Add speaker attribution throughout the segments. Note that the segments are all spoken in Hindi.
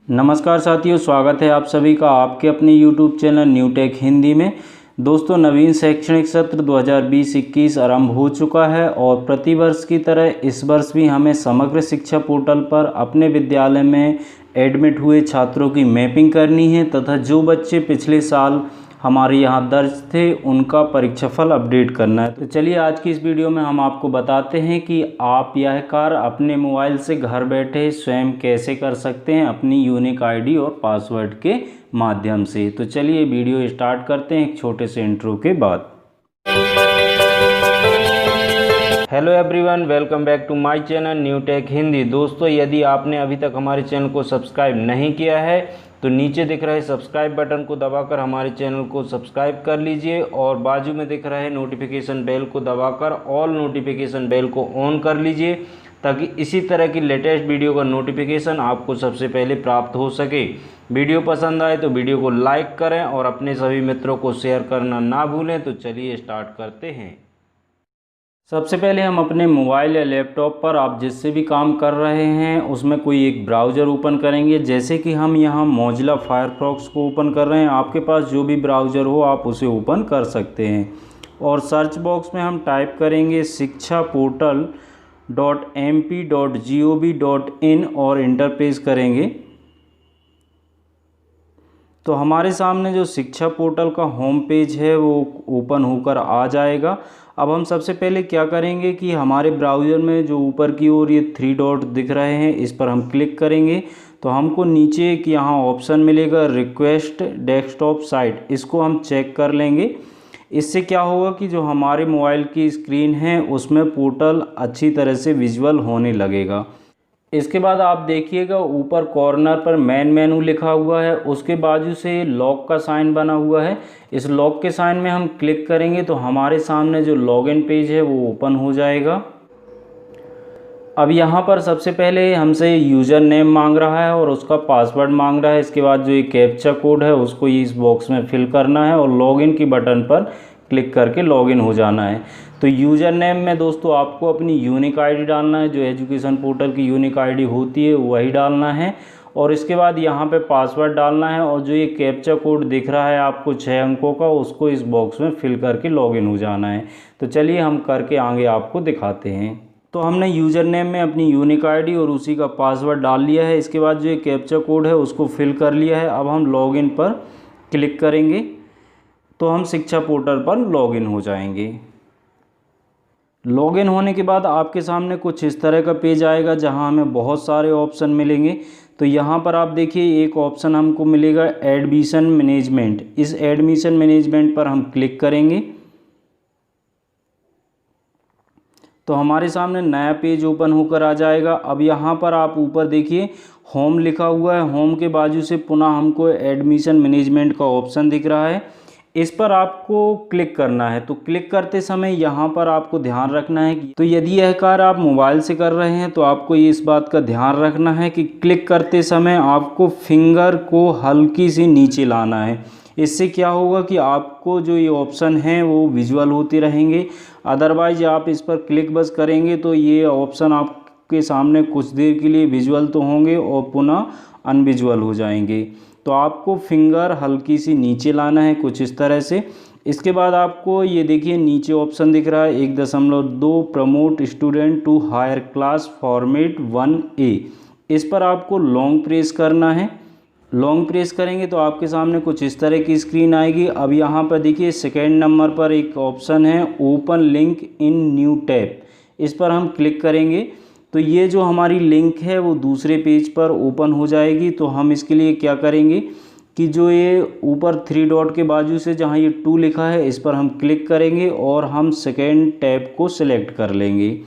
Speaker 1: नमस्कार साथियों, स्वागत है आप सभी का आपके अपने YouTube channel new tech Hindi में। दोस्तों, नवीन शैक्षणिक सत्र 2020-21 आरंभ हो चुका है और प्रतिवर्ष की तरह इस वर्ष भी हमें समग्र शिक्षा पोर्टल पर अपने विद्यालय में एडमिट हुए छात्रों की मैपिंग करनी है तथा जो बच्चे पिछले साल हमारे यहाँ दर्ज थे उनका परीक्षाफल अपडेट करना है। तो चलिए आज की इस वीडियो में हम आपको बताते हैं कि आप यह कार्य अपने मोबाइल से घर बैठे स्वयं कैसे कर सकते हैं अपनी यूनिक आईडी और पासवर्ड के माध्यम से। तो चलिए वीडियो स्टार्ट करते हैं एक छोटे से इंट्रो के बाद। Hello everyone, welcome back to my channel new tech Hindi. दोस्तों, यदि आपने अभी तक हमारे चैनल को सब्सक्राइब नहीं किया है तो नीचे दिख रहे सब्सक्राइब बटन को दबाकर हमारे चैनल को सब्सक्राइब कर लीजिए और बाजू में दिख रहे नोटिफिकेशन बेल को दबाकर ऑल नोटिफिकेशन बेल को ऑन कर लीजिए ताकि इसी तरह की लेटेस्ट वीडियो का नोटिफिकेशन आपको सबसे पहले प्राप्त हो सके। वीडियो पसंद आए तो वीडियो को लाइक करें और अपने सभी मित्रों को शेयर करना ना भूलें। तो चलिए स्टार्ट करते हैं। सबसे पहले हम अपने मोबाइल या लैपटॉप पर आप जिससे भी काम कर रहे हैं उसमें कोई एक ब्राउज़र ओपन करेंगे। जैसे कि हम यहाँ मोजिला फायरफॉक्स को ओपन कर रहे हैं, आपके पास जो भी ब्राउज़र हो आप उसे ओपन कर सकते हैं और सर्च बॉक्स में हम टाइप करेंगे शिक्षापोर्टल.mp.gov.in और इंटर प्रेस करेंगे तो हमारे सामने जो शिक्षा पोर्टल का होम पेज है वो ओपन होकर आ जाएगा। अब हम सबसे पहले क्या करेंगे कि हमारे ब्राउज़र में जो ऊपर की ओर ये 3 डॉट दिख रहे हैं इस पर हम क्लिक करेंगे तो हमको नीचे एक यहाँ ऑप्शन मिलेगा रिक्वेस्ट डेस्कटॉप साइट, इसको हम चेक कर लेंगे। इससे क्या होगा कि जो हमारे मोबाइल की स्क्रीन है उसमें पोर्टल अच्छी तरह से विजुअल होने लगेगा। इसके बाद आप देखिएगा ऊपर कॉर्नर पर मेन मेनू लिखा हुआ है, उसके बाजू से लॉक का साइन बना हुआ है। इस लॉक के साइन में हम क्लिक करेंगे तो हमारे सामने जो लॉगिन पेज है वो ओपन हो जाएगा। अब यहाँ पर सबसे पहले हमसे यूज़र नेम मांग रहा है और उसका पासवर्ड मांग रहा है। इसके बाद जो ये कैप्चा कोड है उसको इस बॉक्स में फिल करना है और लॉगिन की बटन पर क्लिक करके लॉगिन हो जाना है। तो यूज़र नेम में दोस्तों आपको अपनी यूनिक आईडी डालना है, जो एजुकेशन पोर्टल की यूनिक आईडी होती है वही डालना है और इसके बाद यहाँ पे पासवर्ड डालना है और जो ये कैप्चा कोड दिख रहा है आपको 6 अंकों का, उसको इस बॉक्स में फिल करके लॉगिन हो जाना है। तो चलिए हम करके आगे आपको दिखाते हैं। तो हमने यूज़र नेम में अपनी यूनिक आईडी और उसी का पासवर्ड डाल लिया है। इसके बाद जो ये कैप्चा कोड है उसको फिल कर लिया है। अब हम लॉगिन पर क्लिक करेंगे तो हम शिक्षा पोर्टल पर लॉगिन हो जाएंगे। लॉगिन होने के बाद आपके सामने कुछ इस तरह का पेज आएगा जहां हमें बहुत सारे ऑप्शन मिलेंगे। तो यहां पर आप देखिए एक ऑप्शन हमको मिलेगा एडमिशन मैनेजमेंट। इस एडमिशन मैनेजमेंट पर हम क्लिक करेंगे तो हमारे सामने नया पेज ओपन होकर आ जाएगा। अब यहाँ पर आप ऊपर देखिए होम लिखा हुआ है, होम के बाजू से पुनः हमको एडमिशन मैनेजमेंट का ऑप्शन दिख रहा है, इस पर आपको क्लिक करना है। तो क्लिक करते समय यहाँ पर आपको ध्यान रखना है कि यदि यह कार्य आप मोबाइल से कर रहे हैं तो आपको ये इस बात का ध्यान रखना है कि क्लिक करते समय आपको फिंगर को हल्की सी नीचे लाना है। इससे क्या होगा कि आपको जो ये ऑप्शन हैं वो विजुअल होते रहेंगे। अदरवाइज आप इस पर क्लिक बस करेंगे तो ये ऑप्शन आपके सामने कुछ देर के लिए विजुअल तो होंगे और पुनः अनविजुअल हो जाएंगे। तो आपको फिंगर हल्की सी नीचे लाना है कुछ इस तरह से। इसके बाद आपको ये देखिए नीचे ऑप्शन दिख रहा है 1.2 promote student to higher class format 1A, इस पर आपको लॉन्ग प्रेस करना है। लॉन्ग प्रेस करेंगे तो आपके सामने कुछ इस तरह की स्क्रीन आएगी। अब यहाँ पर देखिए सेकेंड नंबर पर एक ऑप्शन है open link in new tab, इस पर हम क्लिक करेंगे तो ये जो हमारी लिंक है वो दूसरे पेज पर ओपन हो जाएगी। तो हम इसके लिए क्या करेंगे कि जो ये ऊपर 3 डॉट के बाजू से जहाँ ये 2 लिखा है इस पर हम क्लिक करेंगे और हम सेकेंड टैब को सिलेक्ट कर लेंगे।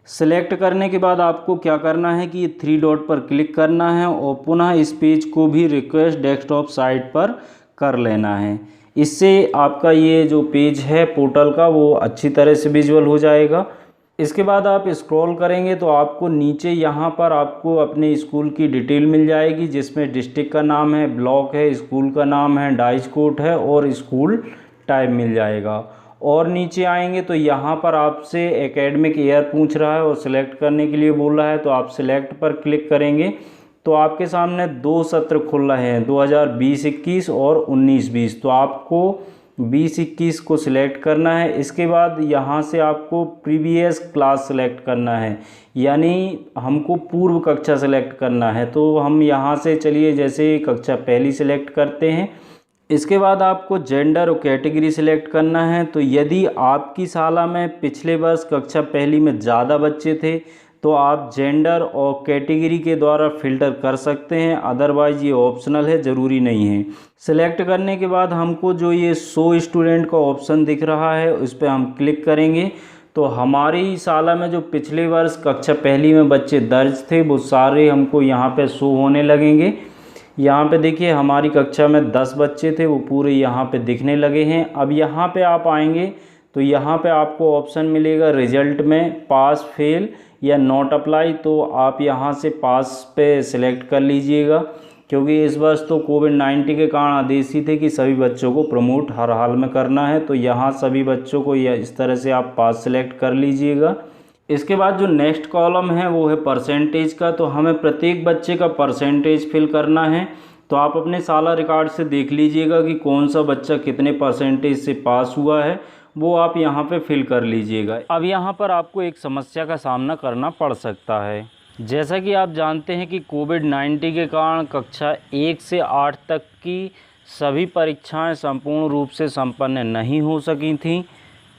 Speaker 1: सिलेक्ट करने के बाद आपको क्या करना है कि ये 3 डॉट पर क्लिक करना है और पुनः इस पेज को भी रिक्वेस्ट डेस्कटॉप साइट पर कर लेना है। इससे आपका ये जो पेज है पोर्टल का वो अच्छी तरह से विजुअल हो जाएगा। इसके बाद आप स्क्रॉल करेंगे तो आपको नीचे यहाँ पर आपको अपने स्कूल की डिटेल मिल जाएगी, जिसमें डिस्ट्रिक्ट का नाम है, ब्लॉक है, स्कूल का नाम है, डाइस कोड है और स्कूल टाइप मिल जाएगा। और नीचे आएंगे तो यहाँ पर आपसे एकेडमिक ईयर पूछ रहा है और सिलेक्ट करने के लिए बोल रहा है, तो आप सिलेक्ट पर क्लिक करेंगे तो आपके सामने 2 सत्र खुल रहे हैं, 2020-21 और 19-20। तो आपको 20-21 को सिलेक्ट करना है। इसके बाद यहाँ से आपको प्रीवियस क्लास सेलेक्ट करना है, यानी हमको पूर्व कक्षा सेलेक्ट करना है। तो हम यहाँ से चलिए जैसे कक्षा पहली सेलेक्ट करते हैं। इसके बाद आपको जेंडर और कैटेगरी सिलेक्ट करना है। तो यदि आपकी शाला में पिछले वर्ष कक्षा पहली में ज़्यादा बच्चे थे तो आप जेंडर और कैटेगरी के द्वारा फ़िल्टर कर सकते हैं, अदरवाइज़ ये ऑप्शनल है, ज़रूरी नहीं है। सिलेक्ट करने के बाद हमको जो ये शो स्टूडेंट का ऑप्शन दिख रहा है उस पर हम क्लिक करेंगे। तो हमारी शाला में जो पिछले वर्ष कक्षा पहली में बच्चे दर्ज थे वो सारे हमको यहाँ पे शो होने लगेंगे। यहाँ पे देखिए हमारी कक्षा में 10 बच्चे थे, वो पूरे यहाँ पे दिखने लगे हैं। अब यहाँ पे आप आएंगे तो यहाँ पे आपको ऑप्शन मिलेगा रिजल्ट में पास, फेल या नॉट अप्लाई। तो आप यहाँ से पास पे सिलेक्ट कर लीजिएगा, क्योंकि इस वर्ष तो कोविड-19 के कारण आदेश ही थे कि सभी बच्चों को प्रमोट हर हाल में करना है। तो यहाँ सभी बच्चों को इस तरह से आप पास सिलेक्ट कर लीजिएगा। इसके बाद जो नेक्स्ट कॉलम है वो है परसेंटेज का। तो हमें प्रत्येक बच्चे का परसेंटेज फिल करना है। तो आप अपने शाला रिकॉर्ड से देख लीजिएगा कि कौन सा बच्चा कितने परसेंटेज से पास हुआ है, वो आप यहाँ पे फिल कर लीजिएगा। अब यहाँ पर आपको एक समस्या का सामना करना पड़ सकता है। जैसा कि आप जानते हैं कि कोविड-19 के कारण कक्षा 1 से 8 तक की सभी परीक्षाएं संपूर्ण रूप से संपन्न नहीं हो सकी थीं।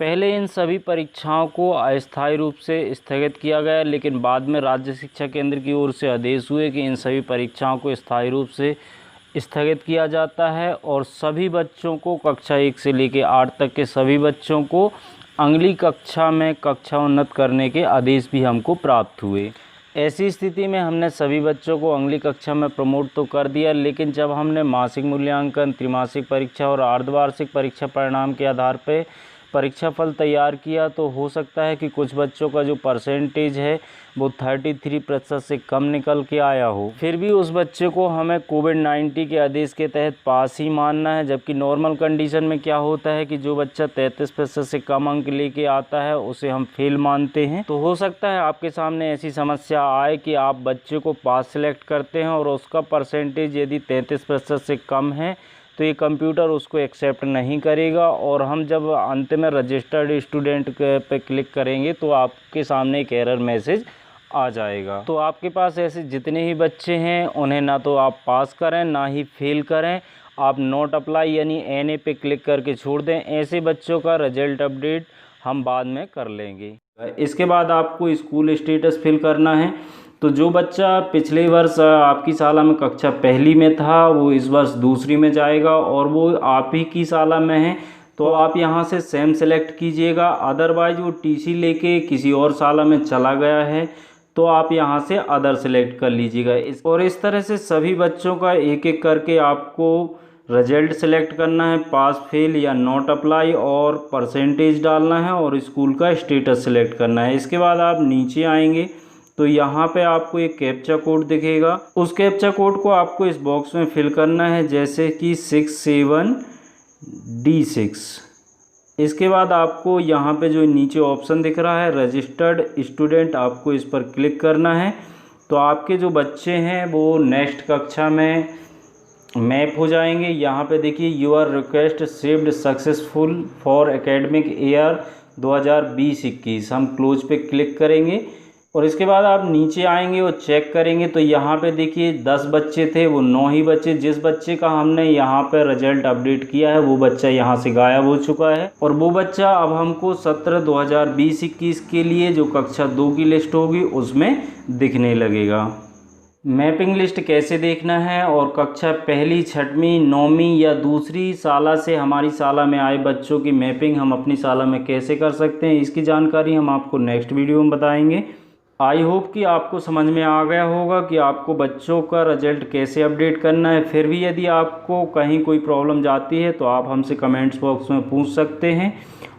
Speaker 1: पहले इन सभी परीक्षाओं को अस्थायी रूप से स्थगित किया गया, लेकिन बाद में राज्य शिक्षा केंद्र की ओर से आदेश हुए कि इन सभी परीक्षाओं को स्थायी रूप से स्थगित किया जाता है और सभी बच्चों को कक्षा 1 से लेकर 8 तक के सभी बच्चों को अगली कक्षा में कक्षा उन्नत करने के आदेश भी हमको प्राप्त हुए। ऐसी स्थिति में हमने सभी बच्चों को अगली कक्षा में प्रमोट तो कर दिया, लेकिन जब हमने मासिक मूल्यांकन, त्रैमासिक परीक्षा और अर्धवार्षिक परीक्षा परिणाम के आधार पर परीक्षा फल तैयार किया तो हो सकता है कि कुछ बच्चों का जो परसेंटेज है वो 33% से कम निकल के आया हो। फिर भी उस बच्चे को हमें कोविड-19 के आदेश के तहत पास ही मानना है, जबकि नॉर्मल कंडीशन में क्या होता है कि जो बच्चा 33% से कम अंक लेके आता है उसे हम फेल मानते हैं। तो हो सकता है आपके सामने ऐसी समस्या आए कि आप बच्चे को पास सेलेक्ट करते हैं और उसका परसेंटेज यदि 33% से कम है तो ये कंप्यूटर उसको एक्सेप्ट नहीं करेगा और हम जब अंत में रजिस्टर्ड स्टूडेंट पे क्लिक करेंगे तो आपके सामने एक एरर मैसेज आ जाएगा। तो आपके पास ऐसे जितने ही बच्चे हैं उन्हें ना तो आप पास करें ना ही फेल करें, आप नॉट अप्लाई यानी NA पे क्लिक करके छोड़ दें। ऐसे बच्चों का रिजल्ट अपडेट हम बाद में कर लेंगे। इसके बाद आपको स्कूल स्टेटस फिल करना है। तो जो बच्चा पिछले वर्ष आपकी शाला में कक्षा पहली में था वो इस वर्ष दूसरी में जाएगा और वो आप ही की शाला में है तो आप यहाँ से सेम सेलेक्ट कीजिएगा। अदरवाइज वो TC लेके किसी और शाला में चला गया है तो आप यहाँ से अदर सेलेक्ट कर लीजिएगा। और इस तरह से सभी बच्चों का एक एक करके आपको रिजल्ट सेलेक्ट करना है, पास, फेल या नॉट अप्लाई, और परसेंटेज डालना है और स्कूल का स्टेटस सेलेक्ट करना है। इसके बाद आप नीचे आएंगे तो यहाँ पे आपको एक कैप्चा कोड दिखेगा। उस कैप्चा कोड को आपको इस बॉक्स में फिल करना है, जैसे कि 67D6। इसके बाद आपको यहाँ पे जो नीचे ऑप्शन दिख रहा है रजिस्टर्ड स्टूडेंट, आपको इस पर क्लिक करना है। तो आपके जो बच्चे हैं वो नेक्स्ट कक्षा में मैप हो जाएंगे। यहाँ पे देखिए your request received successful for academic year 2020-21, हम क्लोज पे क्लिक करेंगे और इसके बाद आप नीचे आएंगे और चेक करेंगे तो यहाँ पे देखिए 10 बच्चे थे वो 9 ही बच्चे। जिस बच्चे का हमने यहाँ पे रिजल्ट अपडेट किया है वो बच्चा यहाँ से गायब हो चुका है और वो बच्चा अब हमको सत्र 2020-21 के लिए जो कक्षा 2 की लिस्ट होगी उसमें दिखने लगेगा। मैपिंग लिस्ट कैसे देखना है और कक्षा पहली, छठवीं, 9वीं या दूसरी शाला से हमारी शाला में आए बच्चों की मैपिंग हम अपनी शाला में कैसे कर सकते हैं, इसकी जानकारी हम आपको नेक्स्ट वीडियो में बताएंगे। आई होप कि आपको समझ में आ गया होगा कि आपको बच्चों का रिजल्ट कैसे अपडेट करना है। फिर भी यदि आपको कहीं कोई प्रॉब्लम जाती है तो आप हमसे कमेंट्स बॉक्स में पूछ सकते हैं।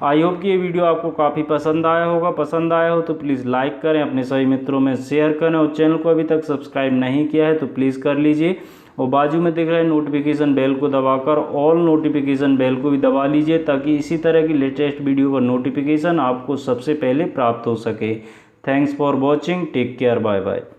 Speaker 1: आई होप कि ये वीडियो आपको काफ़ी पसंद आया होगा। पसंद आया हो तो प्लीज़ लाइक करें, अपने सभी मित्रों में शेयर करें और चैनल को अभी तक सब्सक्राइब नहीं किया है तो प्लीज़ कर लीजिए और बाजू में दिख रहे नोटिफिकेशन बेल को दबाकर ऑल नोटिफिकेशन बेल को भी दबा लीजिए ताकि इसी तरह की लेटेस्ट वीडियो का नोटिफिकेशन आपको सबसे पहले प्राप्त हो सके। Thanks for watching. Take care. Bye bye.